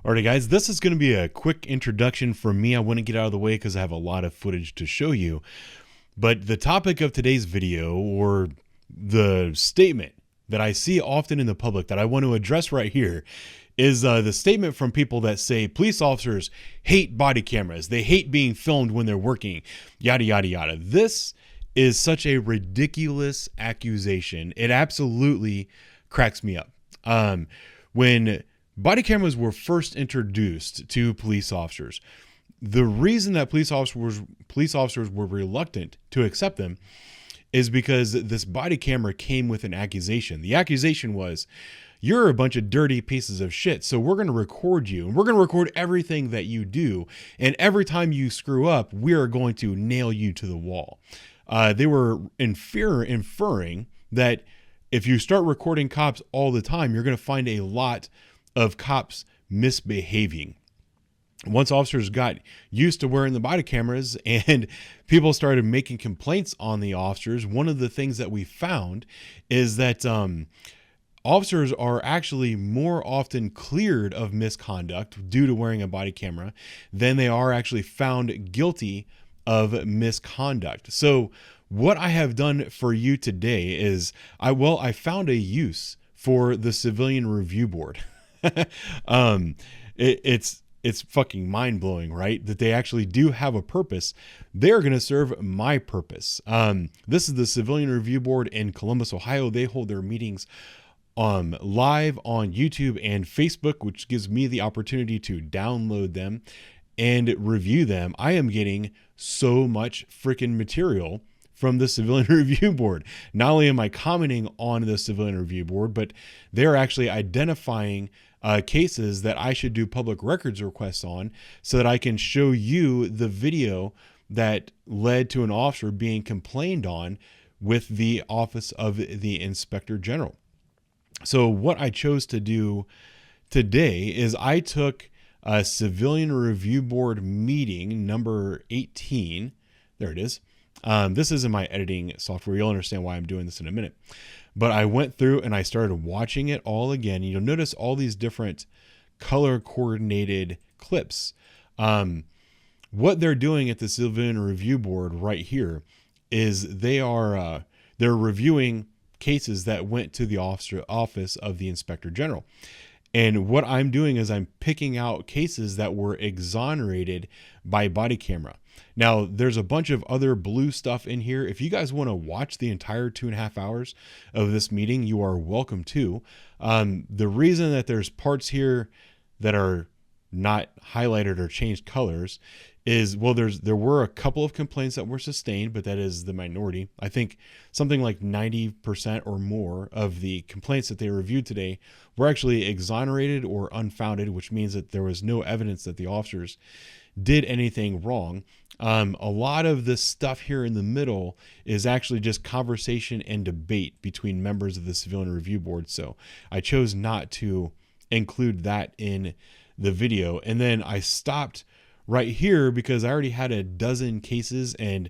Alrighty guys, this is going to be a quick introduction from me. I want to get out of the way because I have a lot of footage to show you. But the topic of today's video, or the statement that I see often in the public that I want to address right here, is the statement from people that say police officers hate body cameras. They hate being filmed when they're working, yada, yada, yada. This is such a ridiculous accusation. It absolutely cracks me up. When body cameras were first introduced to police officers, the reason that police officers were reluctant to accept them is because this body camera came with an accusation. The accusation was, you're a bunch of dirty pieces of shit, so we're going to record you, and we're going to record everything that you do, and every time you screw up, we are going to nail you to the wall. They were inferring that if you start recording cops all the time, you're going to find a lot of cops misbehaving. Once officers got used to wearing the body cameras and people started making complaints on the officers, one of the things that we found is that officers are actually more often cleared of misconduct due to wearing a body camera than they are actually found guilty of misconduct. So what I have done for you today is I found a use for the Civilian Review Board. It's fucking mind-blowing, right? That they actually do have a purpose. They're going to serve my purpose. This is the Civilian Review Board in Columbus, Ohio. They hold their meetings live on YouTube and Facebook, which gives me the opportunity to download them and review them. I am getting so much freaking material from the Civilian Review Board. Not only am I commenting on the Civilian Review Board, but they're actually identifying cases that I should do public records requests on so that I can show you the video that led to an officer being complained on with the Office of the Inspector General. So what I chose to do today is I took a Civilian Review Board meeting number 18. There it is. This is in my editing software. You'll understand why I'm doing this in a minute. But I went through and I started watching it all again. You'll notice all these different color coordinated clips. What they're doing at the Civilian Review Board right here is they're reviewing cases that went to the Office of the Inspector General. And what I'm doing is I'm picking out cases that were exonerated by body camera. Now, there's a bunch of other blue stuff in here. If you guys want to watch the entire 2.5 hours of this meeting, you are welcome to. The reason that there's parts here that are not highlighted or changed colors is, well, there were a couple of complaints that were sustained, but that is the minority. I think something like 90% or more of the complaints that they reviewed today were actually exonerated or unfounded, which means that there was no evidence that the officers did anything wrong. A lot of this stuff here in the middle is actually just conversation and debate between members of the Civilian Review Board. So I chose not to include that in the video. And then I stopped right here because I already had a dozen cases and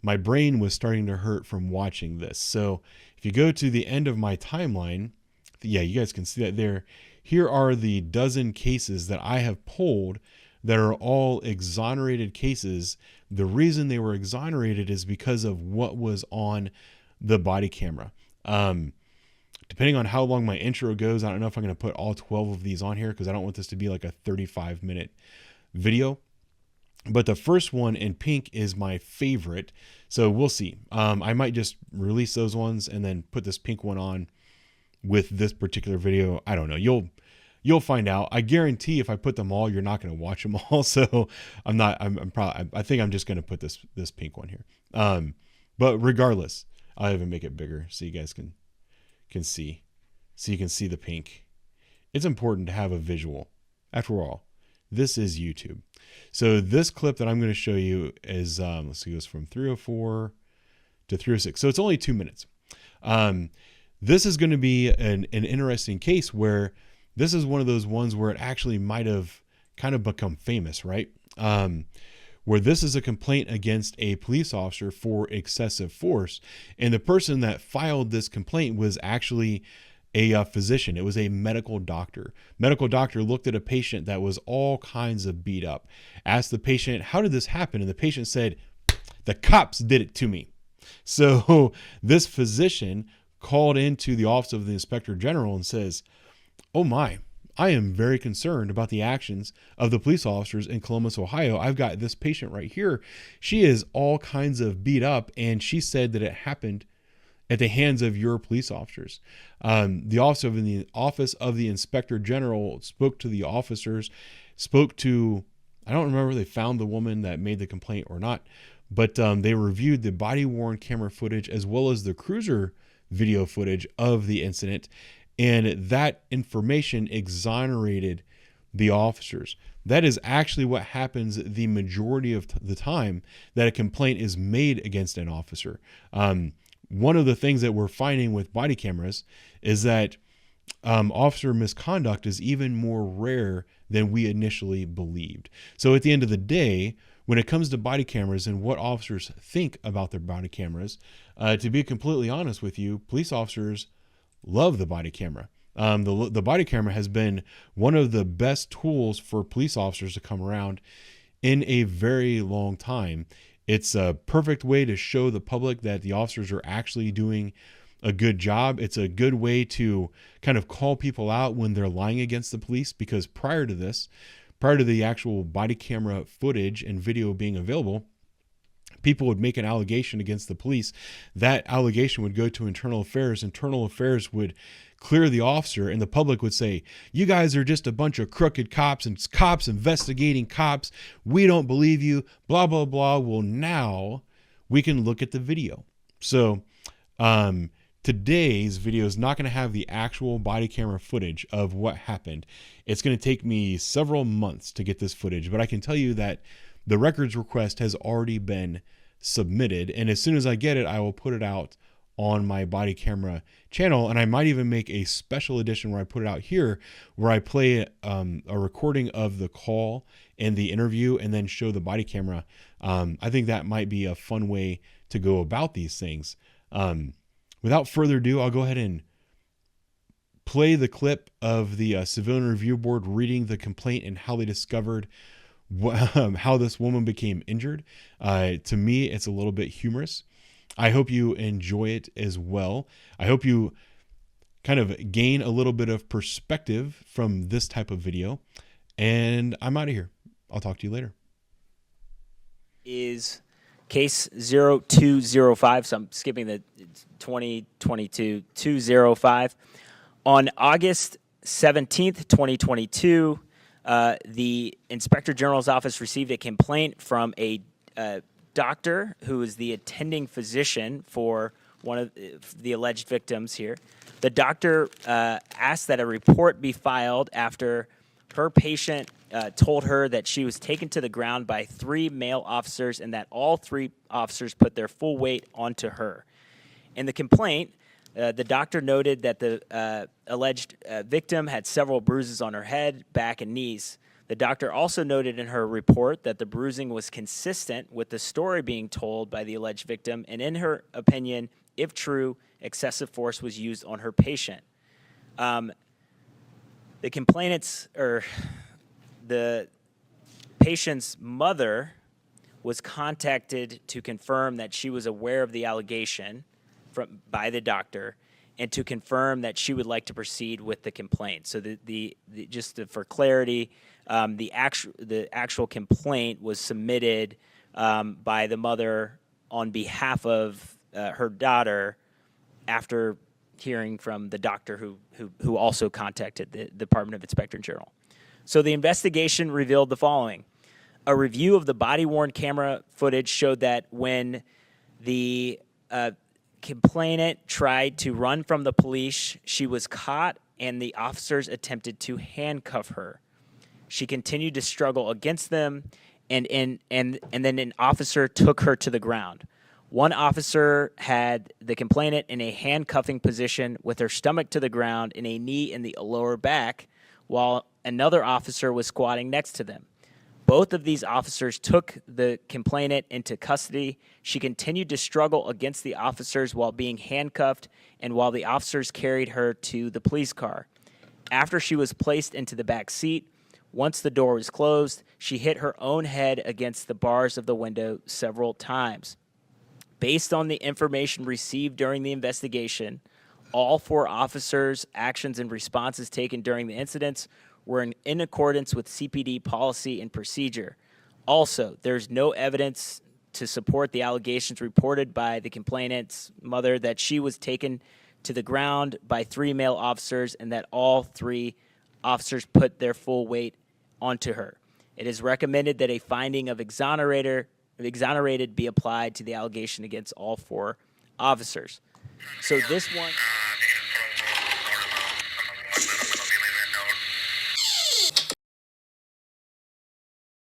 my brain was starting to hurt from watching this. So if you go to the end of my timeline, yeah, you guys can see that there. Here are the dozen cases that I have pulled that are all exonerated cases. The reason they were exonerated is because of what was on the body camera. Depending on how long my intro goes, I don't know if I'm going to put all 12 of these on here because I don't want this to be like a 35-minute video. But the first one in pink is my favorite. So we'll see. I might just release those ones and then put this pink one on with this particular video. I don't know. You'll find out. I guarantee if I put them all, you're not going to watch them all. So I think I'm just going to put this pink one here. But regardless, I'll even make it bigger so you guys can see. So you can see the pink. It's important to have a visual. After all, this is YouTube. So this clip that I'm going to show you is, let's see, it goes from 304 to 306. So it's only 2 minutes. This is going to be an interesting case where this is one of those ones where it actually might have kind of become famous, right? Where this is a complaint against a police officer for excessive force. And the person that filed this complaint was actually a physician. It was a medical doctor. Medical doctor looked at a patient that was all kinds of beat up, asked the patient, how did this happen? And the patient said, the cops did it to me. So this physician called into the office of the inspector general and says, oh my, I am very concerned about the actions of the police officers in Columbus, Ohio. I've got this patient right here. She is all kinds of beat up, and she said that it happened at the hands of your police officers. The office of the inspector general spoke to the officers, spoke to, I don't remember if they found the woman that made the complaint or not, but they reviewed the body-worn camera footage as well as the cruiser video footage of the incident, and that information exonerated the officers. That is actually what happens the majority of the time that a complaint is made against an officer. One of the things that we're finding with body cameras is that officer misconduct is even more rare than we initially believed. So at the end of the day, when it comes to body cameras and what officers think about their body cameras, to be completely honest with you, police officers love the body camera. The body camera has been one of the best tools for police officers to come around in a very long time. It's a perfect way to show the public that the officers are actually doing a good job. It's a good way to kind of call people out when they're lying against the police, because prior to the actual body camera footage and video being available, people would make an allegation against the police. That allegation would go to internal affairs. Internal affairs would clear the officer, and the public would say, you guys are just a bunch of crooked cops and cops investigating cops. We don't believe you, blah, blah, blah. Well, now we can look at the video. So today's video is not going to have the actual body camera footage of what happened. It's going to take me several months to get this footage, but I can tell you that the records request has already been submitted, and as soon as I get it, I will put it out on my body camera channel, and I might even make a special edition where I put it out here, where I play a recording of the call and the interview and then show the body camera. I think that might be a fun way to go about these things. Without further ado, I'll go ahead and play the clip of the Civilian Review Board reading the complaint and how they discovered how this woman became injured. To me, it's a little bit humorous. I hope you enjoy it as well. I hope you kind of gain a little bit of perspective from this type of video. And I'm out of here. I'll talk to you later. Is case 0205, so I'm skipping the 2022-205. On August 17th, 2022, the Inspector General's office received a complaint from a doctor who is the attending physician for one of the alleged victims here. The doctor asked that a report be filed after her patient told her that she was taken to the ground by 3 male officers and that all 3 officers put their full weight onto her. In the complaint, the doctor noted that the alleged victim had several bruises on her head, back, and knees. The doctor also noted in her report that the bruising was consistent with the story being told by the alleged victim, and in her opinion, if true, excessive force was used on her patient. The complainant's, or the patient's mother was contacted to confirm that she was aware of the allegation by the doctor, and to confirm that she would like to proceed with the complaint. So for clarity, the actual complaint was submitted by the mother on behalf of her daughter after hearing from the doctor who also contacted the Department of Inspector General. So the investigation revealed the following. A review of the body-worn camera footage showed that when the complainant tried to run from the police, she was caught and the officers attempted to handcuff her. She continued to struggle against them, and then an officer took her to the ground. One officer had the complainant in a handcuffing position with her stomach to the ground and a knee in the lower back, while another officer was squatting next to them. Both of these officers took the complainant into custody. She continued to struggle against the officers while being handcuffed and while the officers carried her to the police car. After she was placed into the back seat, once the door was closed, she hit her own head against the bars of the window several times. Based on the information received during the investigation, all 4 officers' actions and responses taken during the incidents were in accordance with CPD policy and procedure. Also, there's no evidence to support the allegations reported by the complainant's mother that she was taken to the ground by 3 male officers and that all 3 officers put their full weight onto her. It is recommended that a finding of exonerated be applied to the allegation against all 4 officers. So this one